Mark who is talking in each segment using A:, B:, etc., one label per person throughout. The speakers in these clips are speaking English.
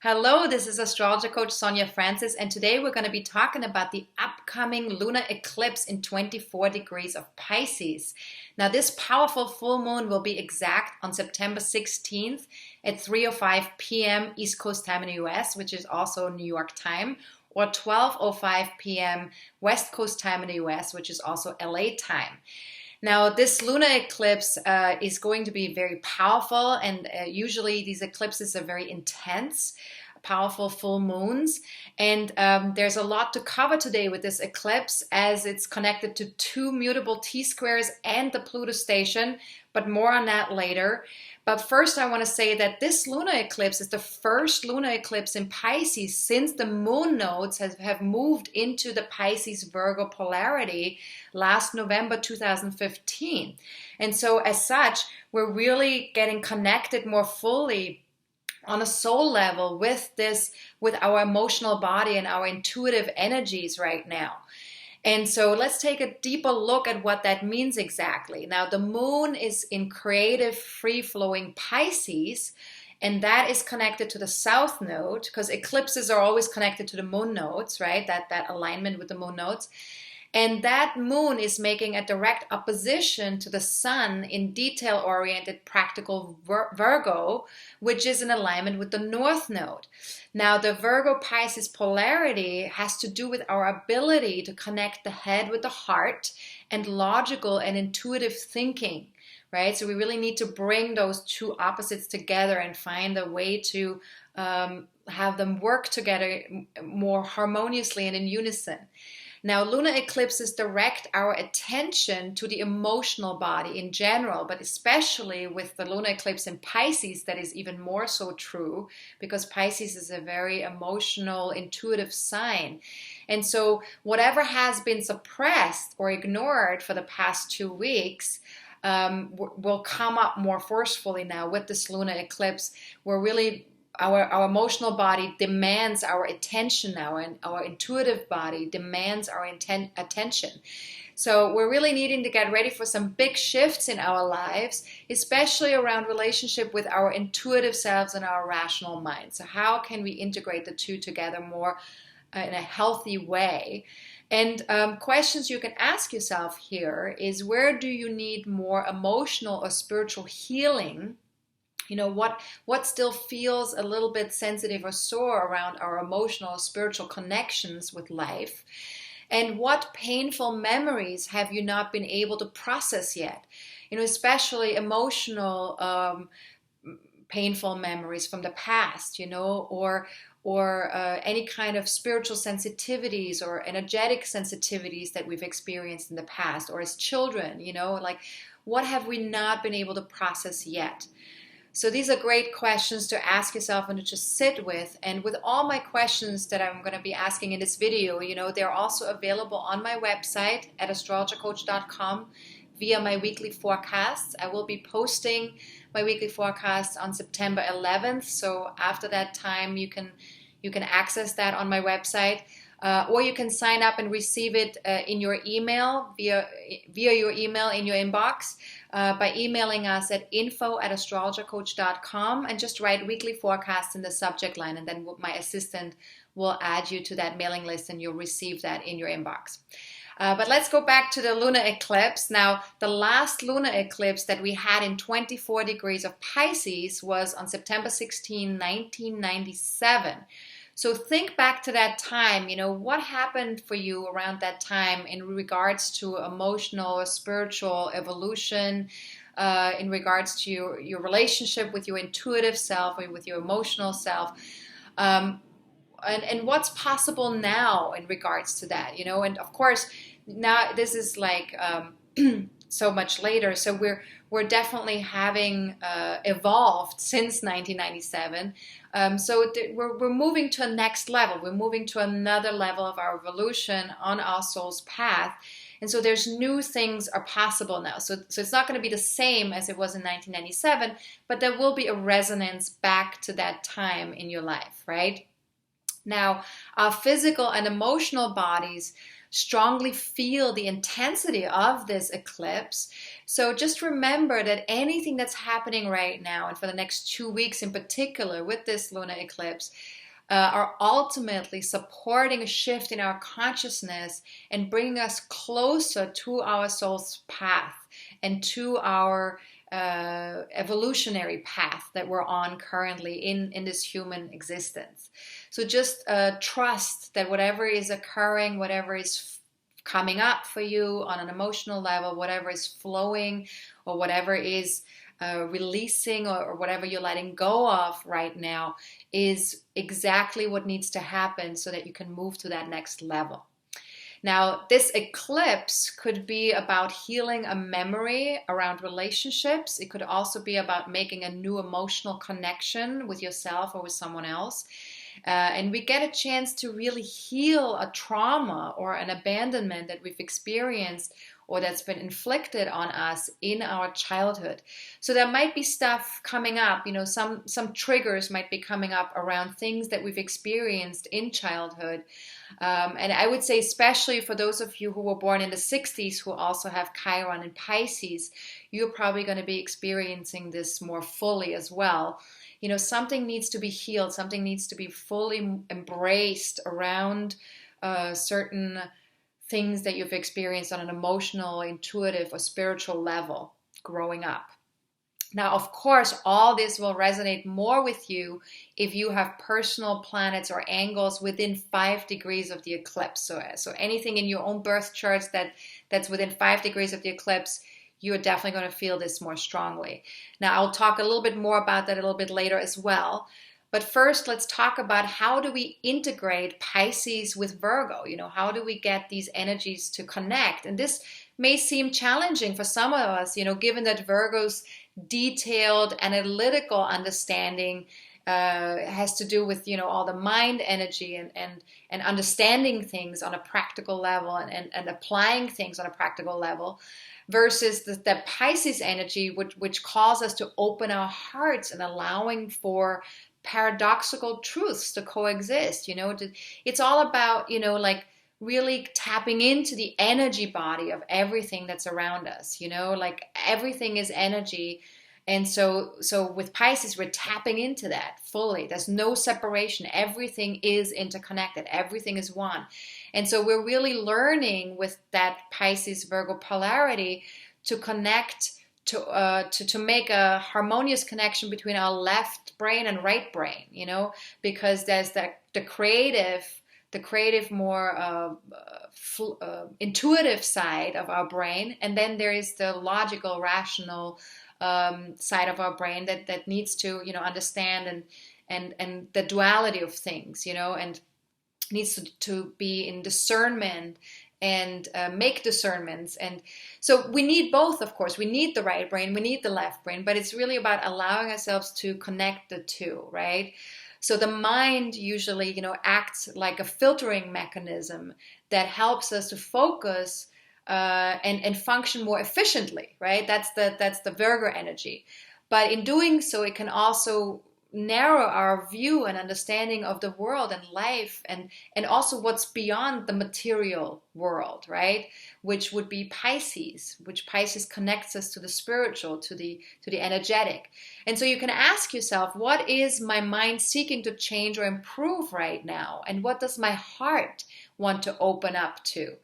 A: Hello, this is astrologer coach Sonja Francis, and today we're going to be talking about the upcoming lunar eclipse in 24 degrees of Pisces. Now, this powerful full moon will be exact on September 16th at 3:05 p.m. East Coast time in the US, which is also New York time, or 12:05 p.m. West Coast time in the US, which is also LA time. Now, this lunar eclipse is going to be very powerful, and usually these eclipses are very intense, powerful full moons. And there's a lot to cover today with this eclipse, as it's connected to two mutable T-squares and the Pluto station, but more on that later. But first, I want to say that this lunar eclipse is the first lunar eclipse in Pisces since the moon nodes have moved into the Pisces Virgo polarity last November 2015. And so as such, we're really getting connected more fully on a soul level with our emotional body and our intuitive energies right now. And so let's take a deeper look at what that means exactly. Now, the moon is in creative, free-flowing Pisces, and that is connected to the south node, because eclipses are always connected to the moon nodes, right? That alignment with the moon nodes. And that moon is making a direct opposition to the sun in detail-oriented practical Virgo, which is in alignment with the north node. Now, the Virgo-Pisces polarity has to do with our ability to connect the head with the heart and logical and intuitive thinking, right? So we really need to bring those two opposites together and find a way to have them work together more harmoniously and in unison. Now, lunar eclipses direct our attention to the emotional body in general, but especially with the lunar eclipse in Pisces, that is even more so true, because Pisces is a very emotional, intuitive sign. And so whatever has been suppressed or ignored for the past 2 weeks will come up more forcefully now with this lunar eclipse. We're really Our emotional body demands our attention now, and our intuitive body demands our attention. So we're really needing to get ready for some big shifts in our lives, especially around relationship with our intuitive selves and our rational mind. So how can we integrate the two together more in a healthy way? And questions you can ask yourself here is, where do you need more emotional or spiritual healing? You know, what still feels a little bit sensitive or sore around our emotional or spiritual connections with life? And what painful memories have you not been able to process yet? You know, especially emotional painful memories from the past, you know, or any kind of spiritual sensitivities or energetic sensitivities that we've experienced in the past, or as children, you know, like what have we not been able to process yet? So these are great questions to ask yourself and to just sit with. And with all my questions that I'm going to be asking in this video, you know, they're also available on my website at astrologercoach.com via my weekly forecasts. I will be posting my weekly forecasts on September 11th. So after that time, you can access that on my website. Or you can sign up and receive it in your email, via your email in your inbox, by emailing us at info@astrologercoach.com, and just write weekly forecast in the subject line, and then my assistant will add you to that mailing list and you'll receive that in your inbox. But let's go back to the lunar eclipse. Now, the last lunar eclipse that we had in 24 degrees of Pisces was on September 16, 1997. So think back to that time, you know, what happened for you around that time in regards to emotional or spiritual evolution, in regards to your relationship with your intuitive self or with your emotional self, and what's possible now in regards to that, you know. And of course, now this is like so much later, so we're definitely having evolved since 1997. So we're moving to a next level. We're moving to another level of our evolution on our soul's path. And so there's new things are possible now. So it's not going to be the same as it was in 1997, but there will be a resonance back to that time in your life, right? Now, our physical and emotional bodies strongly feel the intensity of this eclipse. So just remember that anything that's happening right now, and for the next 2 weeks in particular with this lunar eclipse, are ultimately supporting a shift in our consciousness and bringing us closer to our soul's path and to our evolutionary path that we're on currently in this human existence. So just trust that whatever is occurring, whatever is coming up for you on an emotional level, whatever is flowing or whatever is releasing or whatever you're letting go of right now is exactly what needs to happen so that you can move to that next level. Now, this eclipse could be about healing a memory around relationships. It could also be about making a new emotional connection with yourself or with someone else. And we get a chance to really heal a trauma or an abandonment that we've experienced or that's been inflicted on us in our childhood. So there might be stuff coming up, some triggers might be coming up around things that we've experienced in childhood. And I would say, especially for those of you who were born in the 60s who also have Chiron and Pisces, you're probably going to be experiencing this more fully as well. Something needs to be healed, something needs to be fully embraced around certain things that you've experienced on an emotional, intuitive, or spiritual level growing up. Now, of course, all this will resonate more with you if you have personal planets or angles within 5 degrees of the eclipse. So anything in your own birth charts that's within 5 degrees of the eclipse, you're definitely going to feel this more strongly. Now, I'll talk a little bit more about that a little bit later as well. But first, let's talk about how do we integrate Pisces with Virgo? How do we get these energies to connect? And this may seem challenging for some of us, given that Virgo's detailed analytical understanding has to do with, all the mind energy and understanding things on a practical level and applying things on a practical level, versus the Pisces energy, which calls us to open our hearts and allowing for paradoxical truths to coexist. It's all about, really tapping into the energy body of everything that's around us, everything is energy. And so with Pisces, we're tapping into that fully. There's no separation. Everything is interconnected. Everything is one. And so we're really learning with that Pisces Virgo polarity to connect to make a harmonious connection between our left brain and right brain, because there's the creative, more intuitive side of our brain, and then there is the logical, rational side of our brain that needs to, understand and the duality of things, and needs to be in discernment and make discernments. And so we need both, of course. We need the right brain, we need the left brain, but it's really about allowing ourselves to connect the two, right? So the mind usually, acts like a filtering mechanism that helps us to focus and function more efficiently, right? That's the Virgo energy. But in doing so, it can also narrow our view and understanding of the world and life and also what's beyond the material world, right? Which would be Pisces, which Pisces connects us to the spiritual, to the energetic. And so you can ask yourself, what is my mind seeking to change or improve right now? And what does my heart want to open up to?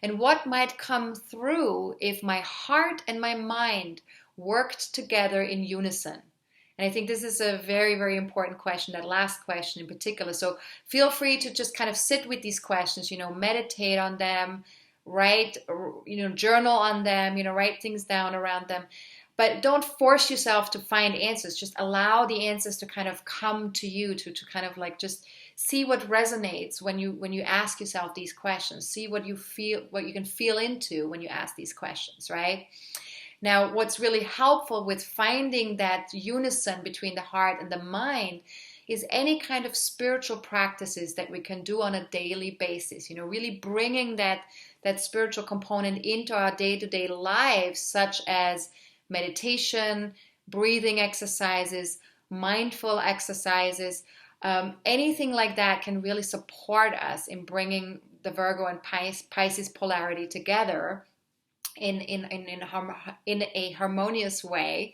A: And what might come through if my heart and my mind worked together in unison? And I think this is a very, very important question, that last question in particular. So feel free to just kind of sit with these questions, meditate on them, write, journal on them, write things down around them. But don't force yourself to find answers. Just allow the answers to kind of come to you, to kind of like just see what resonates when you ask yourself these questions. See what you feel, what you can feel into when you ask these questions, right? Now, what's really helpful with finding that unison between the heart and the mind is any kind of spiritual practices that we can do on a daily basis, really bringing that spiritual component into our day-to-day lives, such as meditation, breathing exercises, mindful exercises, Anything like that can really support us in bringing the Virgo and Pisces polarity together in a harmonious way.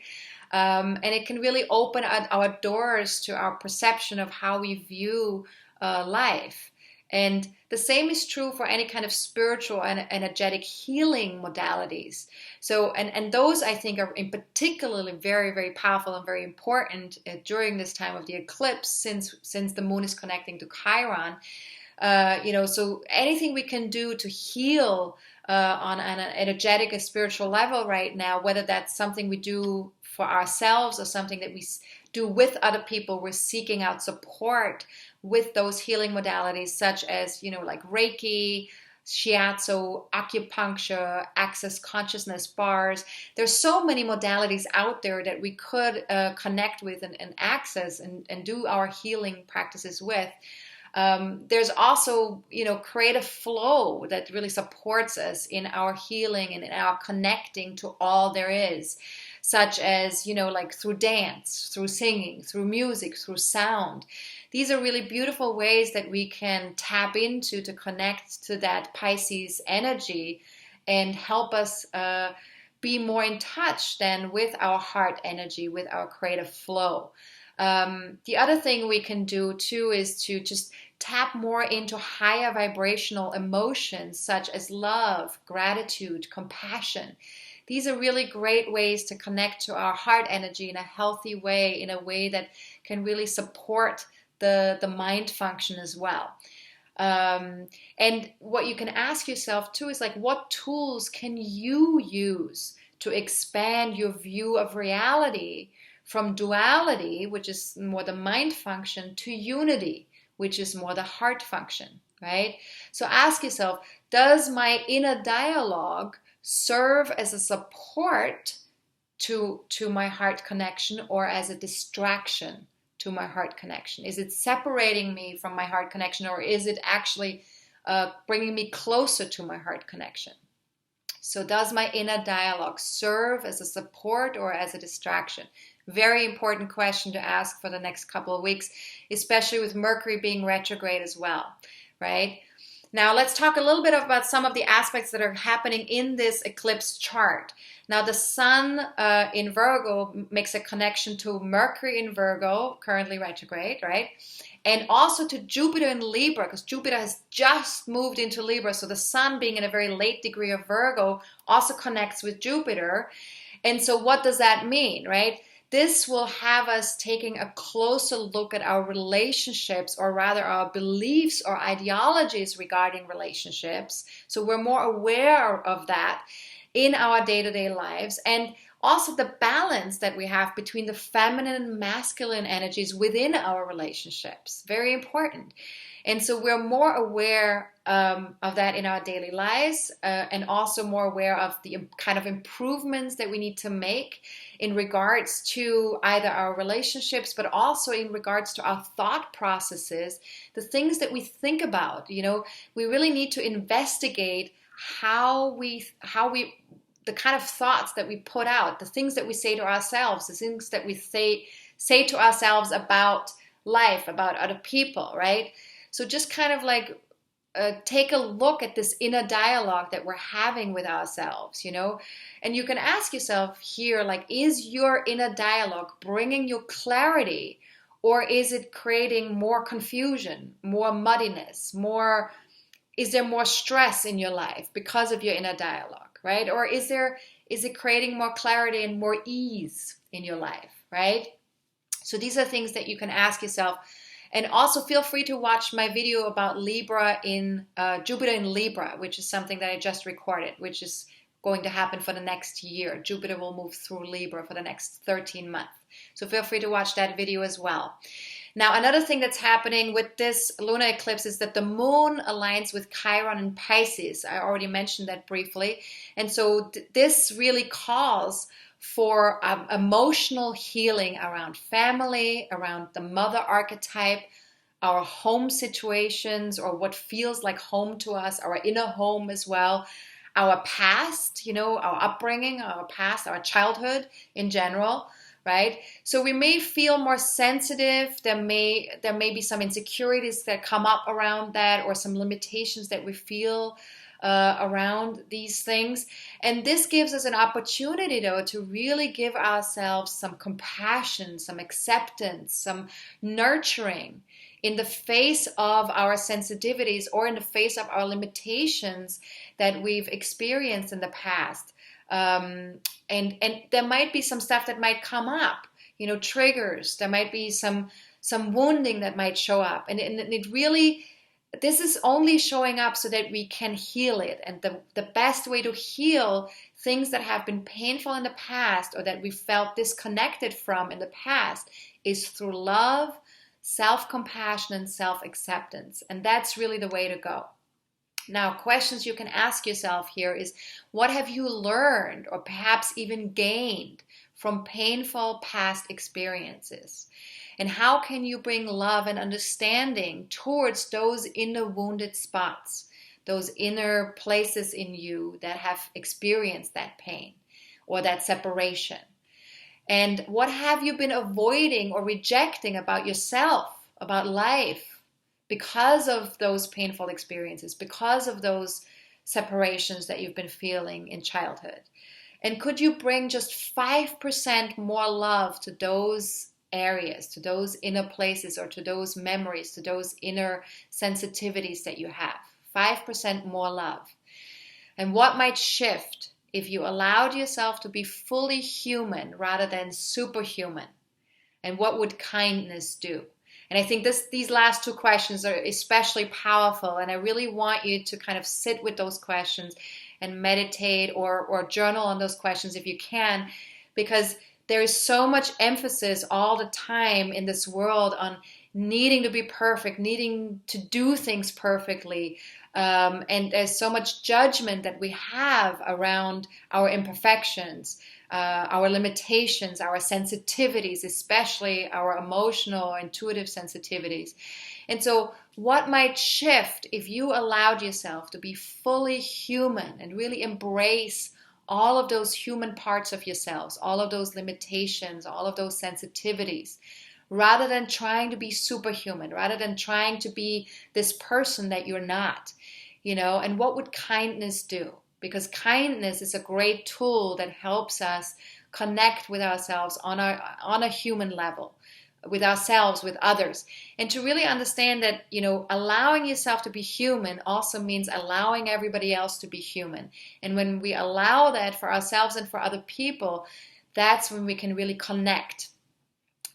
A: And it can really open our doors to our perception of how we view life. And the same is true for any kind of spiritual and energetic healing modalities. So, and those I think are in particularly very, very powerful and very important during this time of the eclipse, since the moon is connecting to Chiron. So anything we can do to heal on an energetic and spiritual level right now, whether that's something we do for ourselves or something that we do with other people, we're seeking out support with those healing modalities, such as, like Reiki, shiatsu, acupuncture, access consciousness bars. There's so many modalities out there that we could connect with and access and do our healing practices with. There's also, creative flow that really supports us in our healing and in our connecting to all there is, such as, like through dance, through singing, through music, through sound. These are really beautiful ways that we can tap into to connect to that Pisces energy and help us be more in touch then with our heart energy, with our creative flow. The other thing we can do too is to just tap more into higher vibrational emotions such as love, gratitude, compassion. These are really great ways to connect to our heart energy in a healthy way, in a way that can really support the mind function as well. And what you can ask yourself too is like, what tools can you use to expand your view of reality from duality, which is more the mind function, to unity, which is more the heart function, right? So ask yourself, does my inner dialogue serve as a support to my heart connection or as a distraction to my heart connection? Is it separating me from my heart connection, or is it actually bringing me closer to my heart connection? So does my inner dialogue serve as a support or as a distraction? Very important question to ask for the next couple of weeks, especially with Mercury being retrograde as well, right? Now let's talk a little bit about some of the aspects that are happening in this eclipse chart. Now the Sun in Virgo makes a connection to Mercury in Virgo, currently retrograde, right? And also to Jupiter in Libra, because Jupiter has just moved into Libra. So the Sun, being in a very late degree of Virgo, also connects with Jupiter. And so what does that mean, right? This will have us taking a closer look at our relationships, or rather our beliefs or ideologies regarding relationships. So we're more aware of that in our day-to-day lives, and also the balance that we have between the feminine and masculine energies within our relationships. Very important. And so we're more aware of that in our daily lives, and also more aware of the kind of improvements that we need to make in regards to either our relationships, but also in regards to our thought processes, the things that we think about. We really need to investigate the kind of thoughts that we put out, the things that we say to ourselves, the things that we say to ourselves about life, about other people, right? So just kind of like take a look at this inner dialogue that we're having with ourselves, and you can ask yourself here, like, is your inner dialogue bringing you clarity, or is it creating more confusion, more muddiness, is there more stress in your life because of your inner dialogue, right? Or is it creating more clarity and more ease in your life, right? So these are things that you can ask yourself. And also feel free to watch my video about Libra in Jupiter in Libra, which is something that I just recorded, which is going to happen for the next year. Jupiter will move through Libra for the next 13 months. So feel free to watch that video as well. Now, another thing that's happening with this lunar eclipse is that the moon aligns with Chiron in Pisces. I already mentioned that briefly. And so this really calls for emotional healing around family, around the mother archetype, our home situations, or what feels like home to us, our inner home as well, our past, our upbringing, our past, our childhood in general. right? So we may feel more sensitive. There may be some insecurities that come up around that, or some limitations that we feel around these things. And this gives us an opportunity, though, to really give ourselves some compassion, some acceptance, some nurturing in the face of our sensitivities, or in the face of our limitations that we've experienced in the past. And there might be some stuff that might come up, triggers. There might be some wounding that might show up. And it really, this is only showing up so that we can heal it. And the best way to heal things that have been painful in the past, or that we felt disconnected from in the past, is through love, self-compassion, and self-acceptance. And that's really the way to go. Now, questions you can ask yourself here is, what have you learned, or perhaps even gained, from painful past experiences? And how can you bring love and understanding towards those inner wounded spots, those inner places in you that have experienced that pain or that separation? And what have you been avoiding or rejecting about yourself, about life, because of those painful experiences, because of those separations that you've been feeling in childhood? And could you bring just 5% more love to those areas, to those inner places, or to those memories, to those inner sensitivities that you have? 5% more love. And what might shift if you allowed yourself to be fully human rather than superhuman? And what would kindness do? And I think these last two questions are especially powerful, and I really want you to kind of sit with those questions and meditate, or journal on those questions if you can, because there is so much emphasis all the time in this world on needing to be perfect, needing to do things perfectly. And there's so much judgment that we have around our imperfections, our limitations, our sensitivities, especially our emotional or intuitive sensitivities. And so what might shift if you allowed yourself to be fully human and really embrace all of those human parts of yourselves, all of those limitations, all of those sensitivities, rather than trying to be superhuman, rather than trying to be this person that you're not, And what would kindness do? Because kindness is a great tool that helps us connect with ourselves on a human level, with ourselves, with others. And to really understand that, allowing yourself to be human also means allowing everybody else to be human. And when we allow that for ourselves and for other people, that's when we can really connect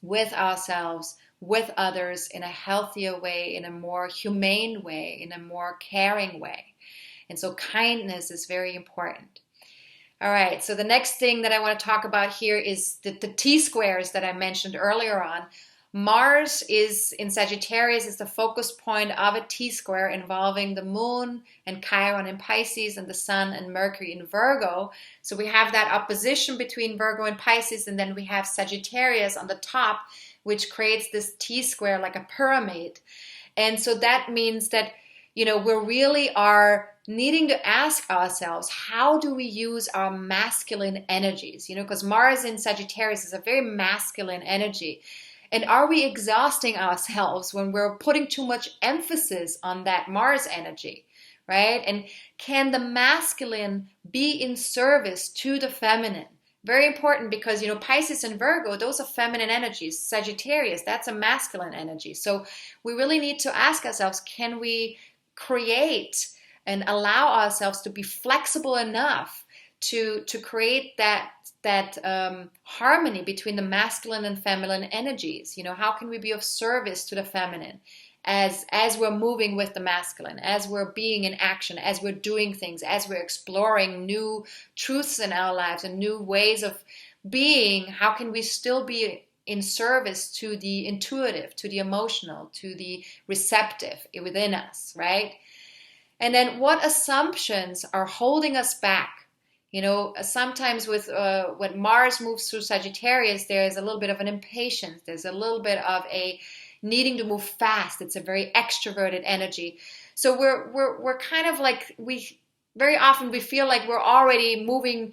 A: with ourselves, with others, in a healthier way, in a more humane way, in a more caring way. And so kindness is very important. All right, so the next thing that I want to talk about here is the T-squares that I mentioned earlier on. Mars is in Sagittarius, is the focus point of a T-square involving the Moon and Chiron in Pisces, and the Sun and Mercury in Virgo. So we have that opposition between Virgo and Pisces, and then we have Sagittarius on the top, which creates this T-square like a pyramid. And so that means that, we really are needing to ask ourselves, how do we use our masculine energies? Because Mars in Sagittarius is a very masculine energy. And are we exhausting ourselves when we're putting too much emphasis on that Mars energy, right? And can the masculine be in service to the feminine? Very important, because, Pisces and Virgo, those are feminine energies. Sagittarius, that's a masculine energy. So we really need to ask ourselves, can we create and allow ourselves to be flexible enough to create that harmony between the masculine and feminine energies? How can we be of service to the feminine as we're moving with the masculine, as we're being in action, as we're doing things, as we're exploring new truths in our lives and new ways of being? How can we still be in service to the intuitive, to the emotional, to the receptive within us, right? And then what assumptions are holding us back? Sometimes with when Mars moves through Sagittarius, there's a little bit of an impatience. There's a little bit of a needing to move fast. It's a very extroverted energy. So we're kind of like, very often we feel like we're already moving,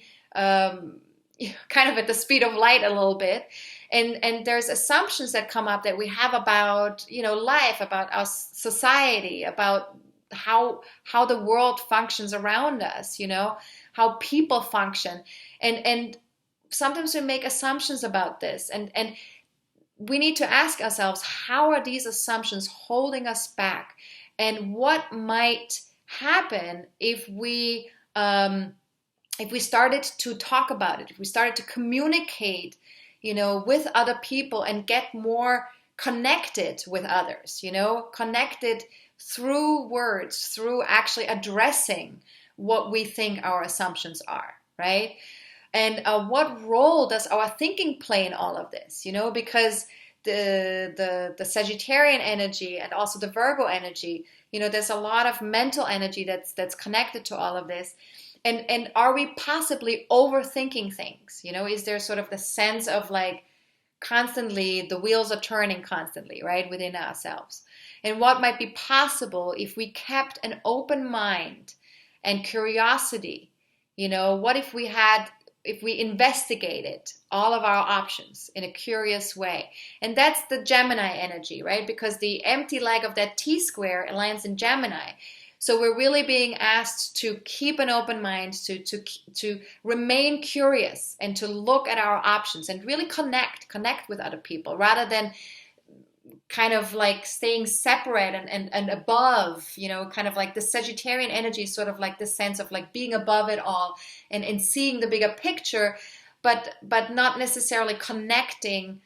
A: kind of at the speed of light a little bit. And there's assumptions that come up that we have about, life, about our society, about how the world functions around us, how people function. And sometimes we make assumptions about this. And we need to ask ourselves, how are these assumptions holding us back? And what might happen if we started to talk about it, if we started to communicate, with other people and get more connected with others, connected through words, through actually addressing what we think our assumptions are, right? And what role does our thinking play in all of this, because the Sagittarian energy and also the Virgo energy, there's a lot of mental energy that's connected to all of this. And are we possibly overthinking things? Is there sort of the sense of like constantly the wheels are turning constantly, right, within ourselves? And what might be possible if we kept an open mind and curiosity? What if we investigated all of our options in a curious way? And that's the Gemini energy, right? Because the empty leg of that T-square lands in Gemini. So we're really being asked to keep an open mind, to remain curious and to look at our options and really connect with other people rather than kind of like staying separate and above, kind of like the Sagittarian energy is sort of like this sense of like being above it all and seeing the bigger picture, but not necessarily connecting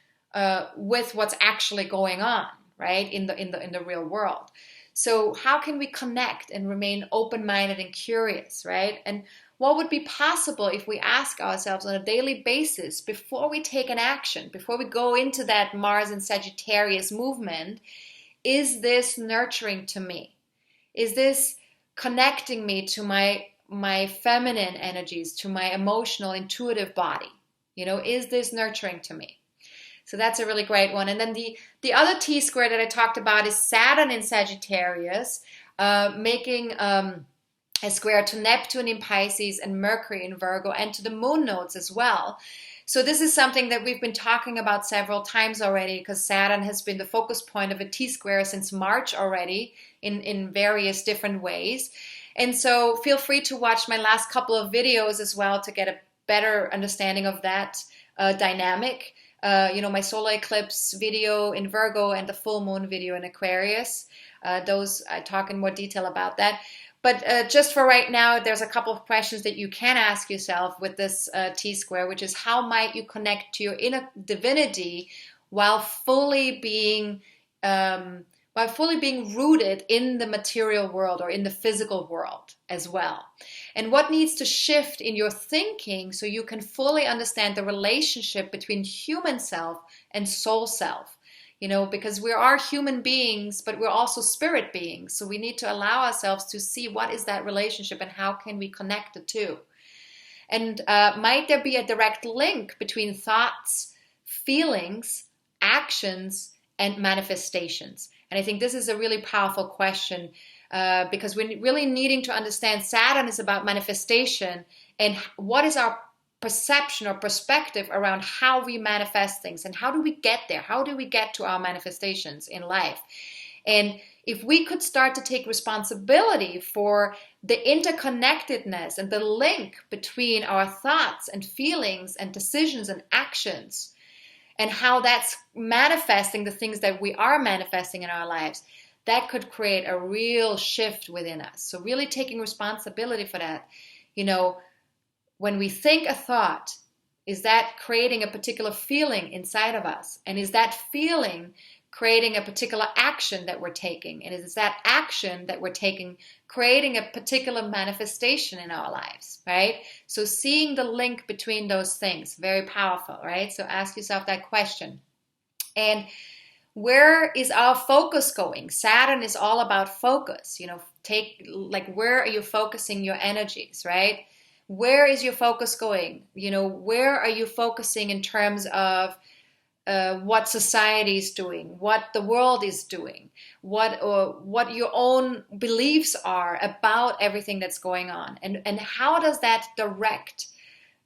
A: with what's actually going on, right, in the real world. So how can we connect and remain open-minded and curious, right? And what would be possible if we ask ourselves on a daily basis before we take an action, before we go into that Mars and Sagittarius movement, is this nurturing to me? Is this connecting me to my feminine energies, to my emotional, intuitive body? Is this nurturing to me? So that's a really great one. And then the other T-square that I talked about is Saturn in Sagittarius, making a square to Neptune in Pisces and Mercury in Virgo and to the moon nodes as well. So this is something that we've been talking about several times already because Saturn has been the focus point of a T-square since March already in various different ways. And so feel free to watch my last couple of videos as well to get a better understanding of that dynamic. My solar eclipse video in Virgo and the full moon video in Aquarius. Those I talk in more detail about that. But just for right now, there's a couple of questions that you can ask yourself with this T-square, which is how might you connect to your inner divinity while fully being rooted in the material world or in the physical world as well. And what needs to shift in your thinking so you can fully understand the relationship between human self and soul self. Because we are human beings, but we're also spirit beings. So we need to allow ourselves to see what is that relationship and how can we connect the two. And might there be a direct link between thoughts, feelings, actions, and manifestations? And I think this is a really powerful question because we're really needing to understand Saturn is about manifestation and what is our perception or perspective around how we manifest things and how do we get there? How do we get to our manifestations in life? And if we could start to take responsibility for the interconnectedness and the link between our thoughts and feelings and decisions and actions, and how that's manifesting the things that we are manifesting in our lives, that could create a real shift within us. So really taking responsibility for that. When we think a thought, is that creating a particular feeling inside of us? And is that feeling creating a particular action that we're taking? And is that action that we're taking creating a particular manifestation in our lives, right? So seeing the link between those things, very powerful, right? So ask yourself that question. And where is our focus going? Saturn is all about focus, where are you focusing your energies, right? Where is your focus going? Where are you focusing in terms of what society is doing, what the world is doing, what your own beliefs are about everything that's going on, and how does that direct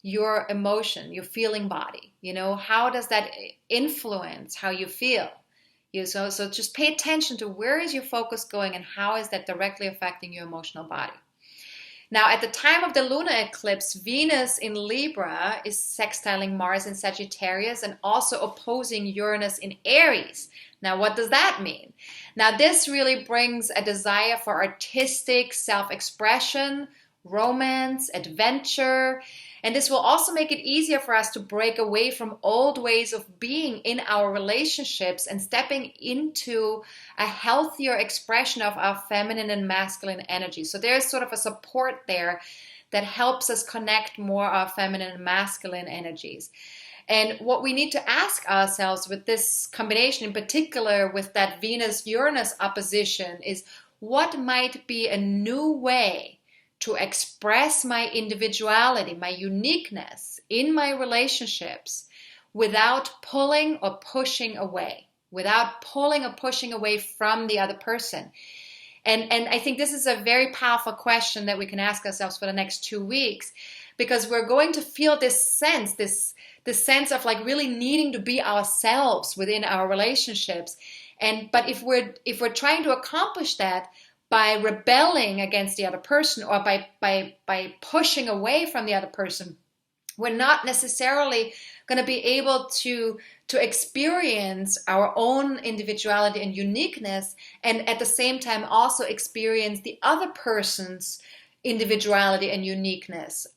A: your emotion, your feeling body? You know, how does that influence how you feel? So just pay attention to where is your focus going and how is that directly affecting your emotional body. Now, at the time of the lunar eclipse, Venus in Libra is sextiling Mars in Sagittarius and also opposing Uranus in Aries. Now, what does that mean? Now, this really brings a desire for artistic self-expression, romance, adventure, and this will also make it easier for us to break away from old ways of being in our relationships and stepping into a healthier expression of our feminine and masculine energy. So there's sort of a support there that helps us connect more our feminine and masculine energies. And what we need to ask ourselves with this combination, in particular with that Venus-Uranus opposition, is what might be a new way to express my individuality, my uniqueness in my relationships without pulling or pushing away, from the other person. And I think this is a very powerful question that we can ask ourselves for the next 2 weeks, because we're going to feel this sense of like really needing to be ourselves within our relationships. But if we're trying to accomplish that by rebelling against the other person or by pushing away from the other person, we're not necessarily going to be able to experience our own individuality and uniqueness, and at the same time also experience the other person's individuality and uniqueness.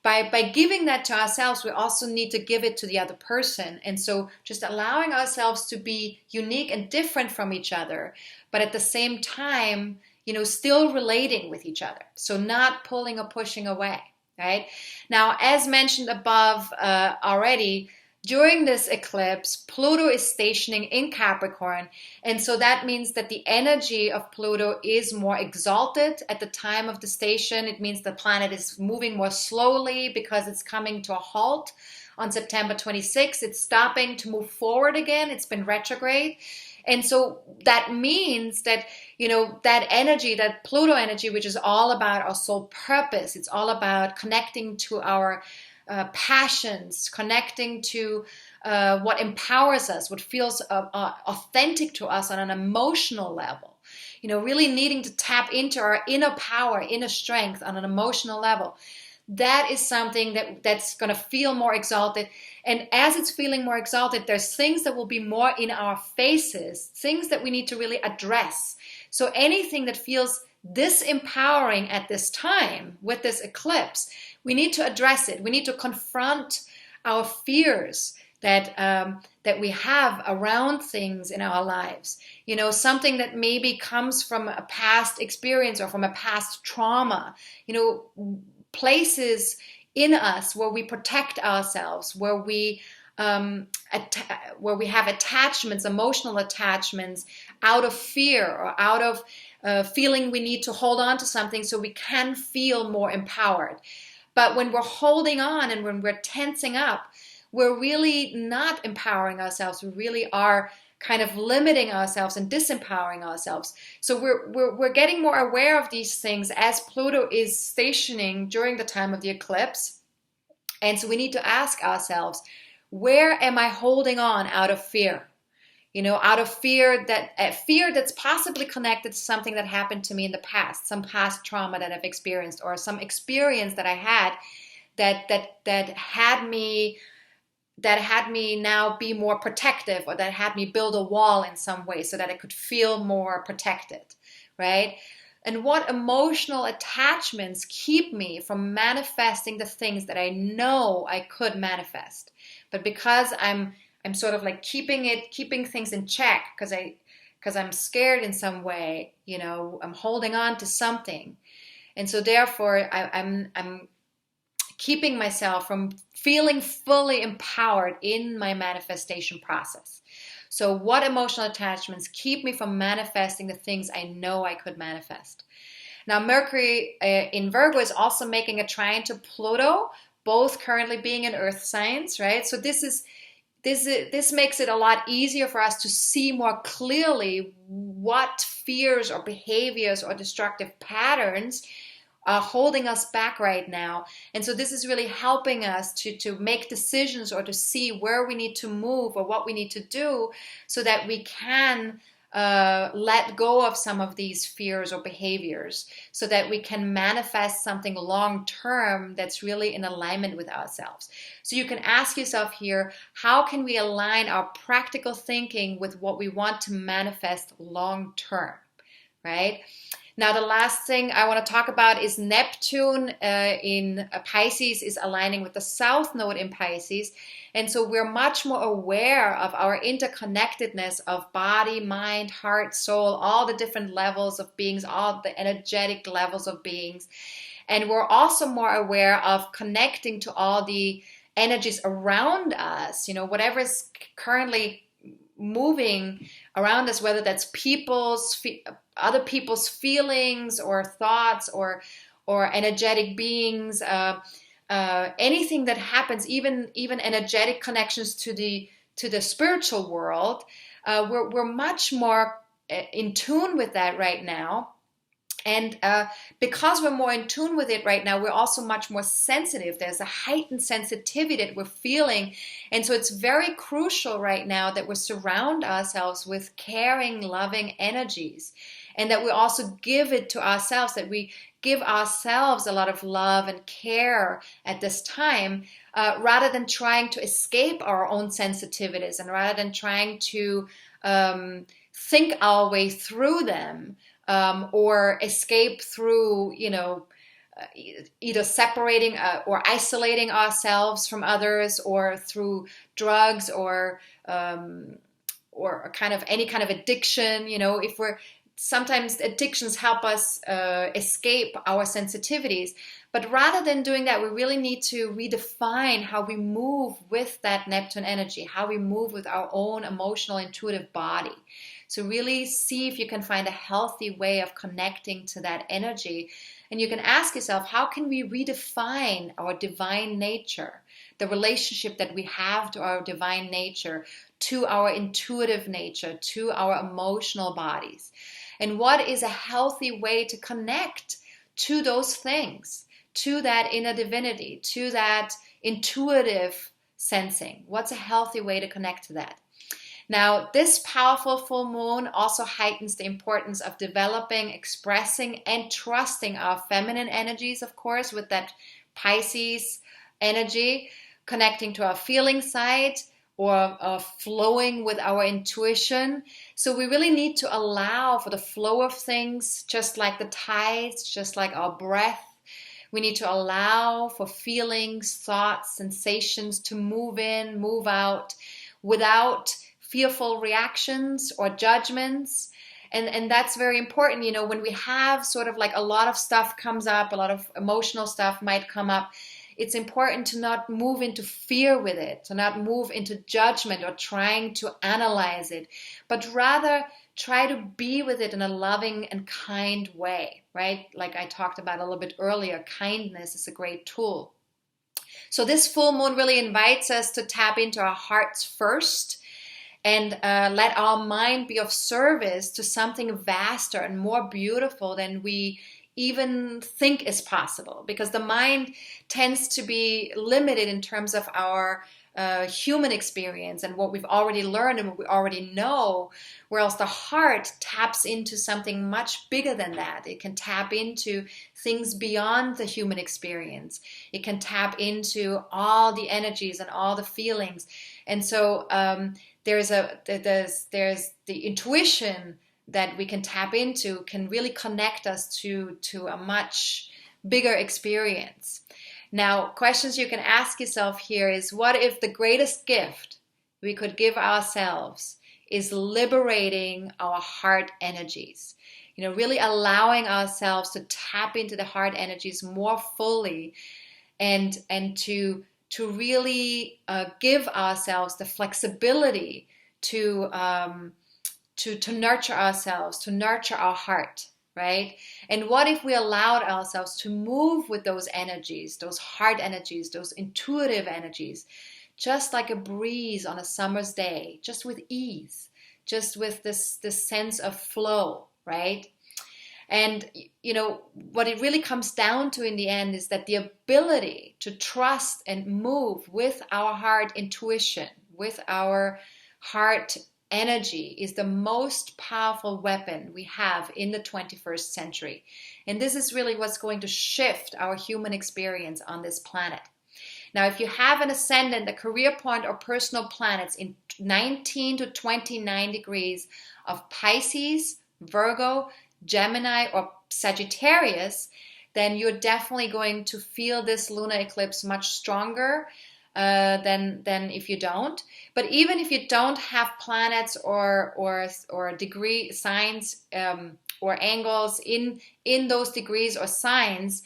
A: By giving that to ourselves, we also need to give it to the other person. And so just allowing ourselves to be unique and different from each other, but at the same time, you know, still relating with each other. So not pulling or pushing away, right? Now, as mentioned above already, during this eclipse, Pluto is stationing in Capricorn. And so that means that the energy of Pluto is more exalted at the time of the station. It means the planet is moving more slowly because it's coming to a halt on September 26th. It's stopping to move forward again. It's been retrograde. And so that means that, you know, that energy, that Pluto energy, which is all about our soul purpose, it's all about connecting to our passions, connecting to what empowers us, what feels authentic to us on an emotional level. You know, really needing to tap into our inner power, inner strength on an emotional level. That is something that's going to feel more exalted. And as it's feeling more exalted, there's things that will be more in our faces, things that we need to really address. So anything that feels disempowering at this time with this eclipse, we need to address it. We need to confront our fears that we have around things in our lives. You know, something that maybe comes from a past experience or from a past trauma. You know, places in us where we protect ourselves, where we have attachments, emotional attachments, out of fear or out of feeling we need to hold on to something so we can feel more empowered. But when we're holding on and when we're tensing up, we're really not empowering ourselves. We really are kind of limiting ourselves and disempowering ourselves. So we're getting more aware of these things as Pluto is stationing during the time of the eclipse. And so we need to ask ourselves, where am I holding on out of fear? You know, out of fear that's possibly connected to something that happened to me in the past, some past trauma that I've experienced, or some experience that I had that had me now be more protective, or that had me build a wall in some way so that I could feel more protected, right? And what emotional attachments keep me from manifesting the things that I know I could manifest? But because I'm sort of like keeping things in check because I'm scared in some way, you know, I'm holding on to something. And so therefore I'm keeping myself from feeling fully empowered in my manifestation process. So what emotional attachments keep me from manifesting the things I know I could manifest? Now, Mercury in Virgo is also making a trine to Pluto, both currently being in earth signs, right? So this makes it a lot easier for us to see more clearly what fears or behaviors or destructive patterns are holding us back right now. And so this is really helping us to make decisions or to see where we need to move or what we need to do so that we can let go of some of these fears or behaviors so that we can manifest something long term that's really in alignment with ourselves. So you can ask yourself here, how can we align our practical thinking with what we want to manifest long term, right? Now, the last thing I want to talk about is Neptune in Pisces is aligning with the South Node in Pisces. And so we're much more aware of our interconnectedness of body, mind, heart, soul, all the different levels of beings, all the energetic levels of beings. And we're also more aware of connecting to all the energies around us, whatever is currently moving around us, whether that's other people's feelings or thoughts or energetic beings, anything that happens, even energetic connections to the spiritual world, we're much more in tune with that right now. And because we're more in tune with it right now, we're also much more sensitive. There's a heightened sensitivity that we're feeling. And so it's very crucial right now that we surround ourselves with caring, loving energies. And that we also give it to ourselves, that we give ourselves a lot of love and care at this time, rather than trying to escape our own sensitivities and rather than trying to think our way through them. Or escape through, either separating or isolating ourselves from others, or through drugs, or kind of any kind of addiction. Sometimes addictions help us escape our sensitivities. But rather than doing that, we really need to redefine how we move with that Neptune energy, how we move with our own emotional, intuitive body. So really see if you can find a healthy way of connecting to that energy. And you can ask yourself, how can we redefine our divine nature, the relationship that we have to our divine nature, to our intuitive nature, to our emotional bodies? And what is a healthy way to connect to those things, to that inner divinity, to that intuitive sensing? What's a healthy way to connect to that? Now, this powerful full moon also heightens the importance of developing, expressing, and trusting our feminine energies, of course, with that Pisces energy, connecting to our feeling side or flowing with our intuition. So we really need to allow for the flow of things, just like the tides, just like our breath. We need to allow for feelings, thoughts, sensations to move in, move out without fearful reactions or judgments. And that's very important. When we have sort of like a lot of stuff comes up, a lot of emotional stuff might come up, it's important to not move into fear with it, to not move into judgment or trying to analyze it, but rather try to be with it in a loving and kind way, right? Like I talked about a little bit earlier, kindness is a great tool. So this full moon really invites us to tap into our hearts first, and let our mind be of service to something vaster and more beautiful than we even think is possible. Because the mind tends to be limited in terms of our human experience and what we've already learned and what we already know, whereas the heart taps into something much bigger than that. It can tap into things beyond the human experience. It can tap into all the energies and all the feelings. And so there's the intuition that we can tap into can really connect us to a much bigger experience. Now, questions you can ask yourself here is, what if the greatest gift we could give ourselves is liberating our heart energies? Really allowing ourselves to tap into the heart energies more fully and to really give ourselves the flexibility to nurture ourselves, to nurture our heart, right? And what if we allowed ourselves to move with those energies, those heart energies, those intuitive energies, just like a breeze on a summer's day, just with ease, just with this sense of flow, right? And, you know, what it really comes down to in the end is that the ability to trust and move with our heart intuition, with our heart energy, is the most powerful weapon we have in the 21st century. And this is really what's going to shift our human experience on this planet. Now, if you have an ascendant, a career point, or personal planets in 19 to 29 degrees of Pisces, Virgo, Gemini, or Sagittarius, then you're definitely going to feel this lunar eclipse much stronger than if you don't. But even if you don't have planets or degree signs or angles in those degrees or signs,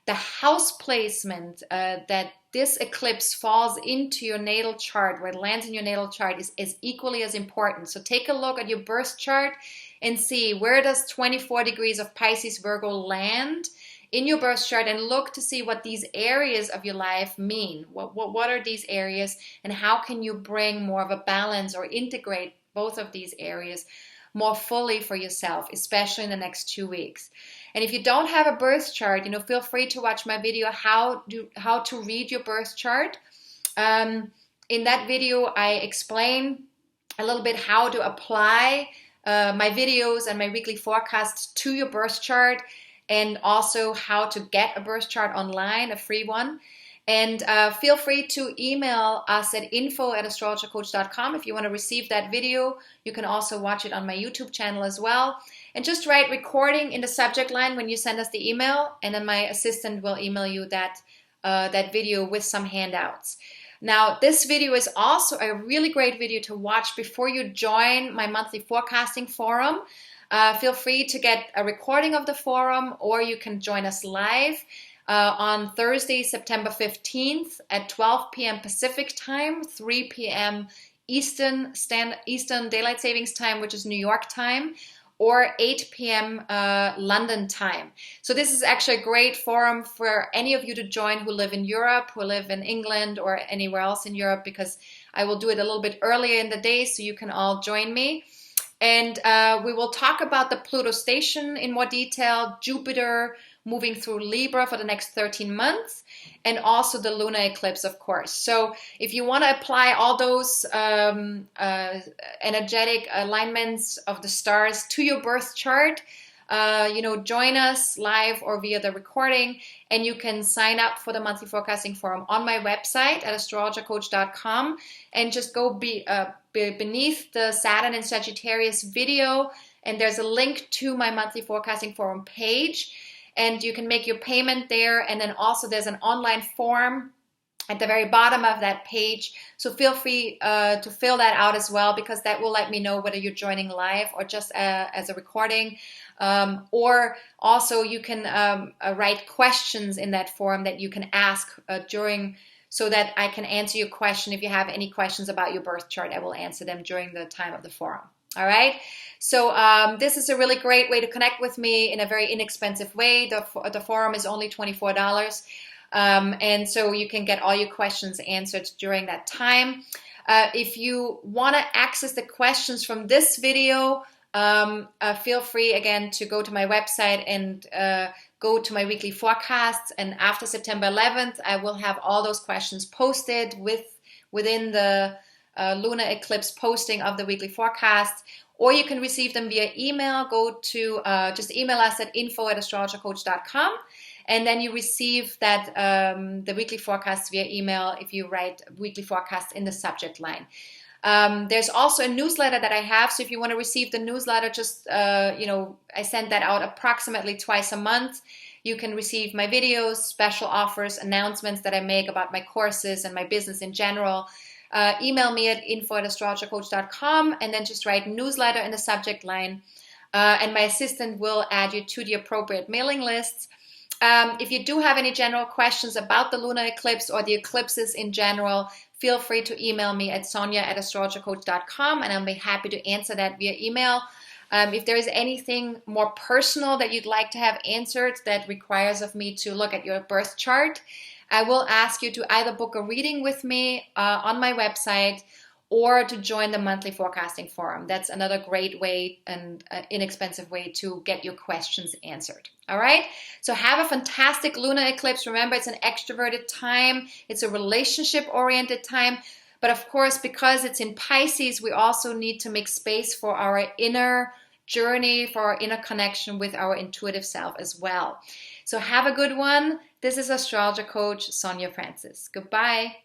A: the house placement that this eclipse falls into your natal chart, where it lands in your natal chart, is equally as important. So take a look at your birth chart and see, where does 24 degrees of Pisces, Virgo land in your birth chart, and look to see what these areas of your life mean. What are these areas, and how can you bring more of a balance or integrate both of these areas more fully for yourself, especially in the next 2 weeks. And if you don't have a birth chart, feel free to watch my video, how to read your birth chart. In that video, I explain a little bit how to apply my videos and my weekly forecast to your birth chart, and also how to get a birth chart online, a free one. And feel free to email us at info@astrologercoach.com if you want to receive that video. You can also watch it on my YouTube channel as well. And just write recording in the subject line when you send us the email, and then my assistant will email you that video with some handouts. Now, this video is also a really great video to watch before you join my monthly forecasting forum. Feel free to get a recording of the forum, or you can join us live on Thursday, September 15th at 12 p.m. Pacific time, 3 p.m. Eastern Daylight Savings Time, which is New York time, or 8 p.m. London time. So this is actually a great forum for any of you to join who live in Europe, who live in England, or anywhere else in Europe, because I will do it a little bit earlier in the day so you can all join me. And we will talk about the Pluto station in more detail, Jupiter moving through Libra for the next 13 months, and also the lunar eclipse, of course. So if you want to apply all those energetic alignments of the stars to your birth chart, join us live or via the recording, and you can sign up for the monthly forecasting forum on my website at astrologercoach.com, and just go beneath the Saturn and Sagittarius video, and there's a link to my monthly forecasting forum page, and you can make your payment there. And then also there's an online form at the very bottom of that page, so feel free to fill that out as well, because that will let me know whether you're joining live or just as a recording. Or also you can write questions in that form that you can ask during, so that I can answer your question. If you have any questions about your birth chart, I will answer them during the time of the forum. All right. So this is a really great way to connect with me in a very inexpensive way. The forum is only $24. And so you can get all your questions answered during that time. If you want to access the questions from this video, feel free again to go to my website and go to my weekly forecasts. And after September 11th, I will have all those questions posted within the lunar eclipse posting of the weekly forecast. Or you can receive them via email. Go to just email us at info@astrologercoach.com. And then you receive that the weekly forecast via email if you write weekly forecast in the subject line. There's also a newsletter that I have. So if you want to receive the newsletter, just, I send that out approximately twice a month. You can receive my videos, special offers, announcements that I make about my courses and my business in general. Email me at info@astrologercoach.com, and then just write newsletter in the subject line. And my assistant will add you to the appropriate mailing lists. If you do have any general questions about the lunar eclipse or the eclipses in general, feel free to email me at sonja@astrologercoach.com, and I'll be happy to answer that via email. If there is anything more personal that you'd like to have answered that requires of me to look at your birth chart, I will ask you to either book a reading with me on my website, or to join the monthly forecasting forum. That's another great way and inexpensive way to get your questions answered. All right, so have a fantastic lunar eclipse. Remember, it's an extroverted time. It's a relationship-oriented time. But of course, because it's in Pisces, we also need to make space for our inner journey, for our inner connection with our intuitive self as well. So have a good one. This is Astrologer Coach Sonja Francis. Goodbye.